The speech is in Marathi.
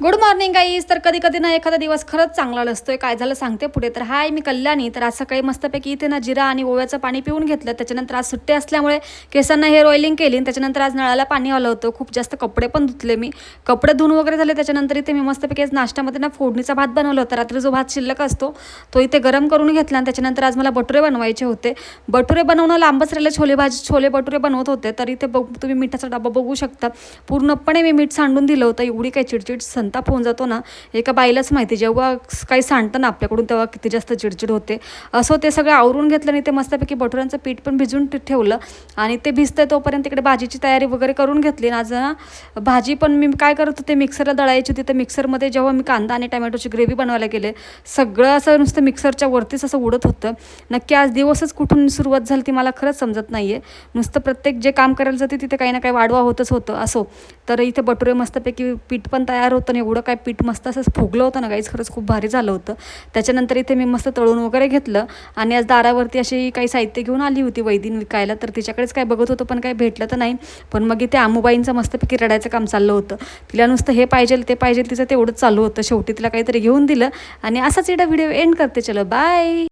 Good morning guys. तर कधी कधी ना एखादा दिवस खरंच चांगला नसतोय. काय झालं सांगते पुढे. तर हाय, मी कल्याणी. तर आज सकाळी मस्तपैकी इथे ना जिरा आणि ओव्याचं पाणी पिऊन घेतलं. त्याच्यानंतर आज सुट्टी असल्यामुळे केसांना हेअर ऑइलिंग केली. आणि त्याच्यानंतर आज नळाला पाणी आलं होतं. खूप जास्त कपडे पण धुतले मी. कपडे धुवून वगैरे झाले. त्याच्यानंतर इथे मी मस्तपैकी आज नाश्त्यामध्ये ना फोडणीचा भात बनवला होता. रात्री जो भात शिल्लक असतो तो इथे गरम करून घेतला. आणि त्याच्यानंतर आज मला बटुरे बनवायचे होते. बटुरे बनवणं लांबच राहिले. छोले बटुरे बनवत होते. तर इथे तुम्ही मिठाचा डबा बघू शकता. पूर्णपणे मी मीठ सांडून दिलं होतं. एवढी काही चिडचिड संताप होऊन जातो ना, एका बाईलाच माहिती. जेव्हा काही सांडतं ना आपल्याकडून तेव्हा किती जास्त चिडचिड होते. असं ते सगळं आवरून घेतलं आणि ते मस्तपैकी बटुऱ्यांचं पीठ पण भिजून ठेवलं. आणि ते भिजतंय तोपर्यंत तिकडे भाजीची तयारी वगैरे करून घेतली. आज ना भाजी पण मी काय करत होते, मिक्सरला दळायची होती. तर मिक्सरमध्ये जेव्हा मी कांदा आणि टमॅटोची ग्रेव्ही बनवायला गेले, सगळं असं नुसतं मिक्सरच्या वरतीच असं उडत होतं. नक्की आज दिवसच कुठून सुरुवात झाली ती मला खरंच समजत नाही आहे. नुसतं प्रत्येक जे काम करायला जाते तिथे काही ना काही वाढवा होतच होतं. असो, तर इथे बटुरे मस्तपैकी पीठ पण तयार होतं आणि एवढं काय पीठ मस्त असं फुगलं होतं ना गाईज, खरंच खूप भारी झालं होतं. त्याच्यानंतर इथे मी मस्त तळून वगैरे घेतलं. आणि आज दारावरती अशी काही साहित्य घेऊन आली होती वैदीन विकायला. तर तिच्याकडेच काय बघत होतं पण काही भेटलं तर नाही. पण मग इथे आमुबाईंचं मस्तपैकी रडायचं काम चाललं होतं. तिला नुसतं हे पाहिजे ते पाहिजे तिचं तेवढंच चालू होतं. शेवटी तिला काहीतरी घेऊन दिलं आणि असाच एवढा व्हिडिओ एंड करते. चलो बाय.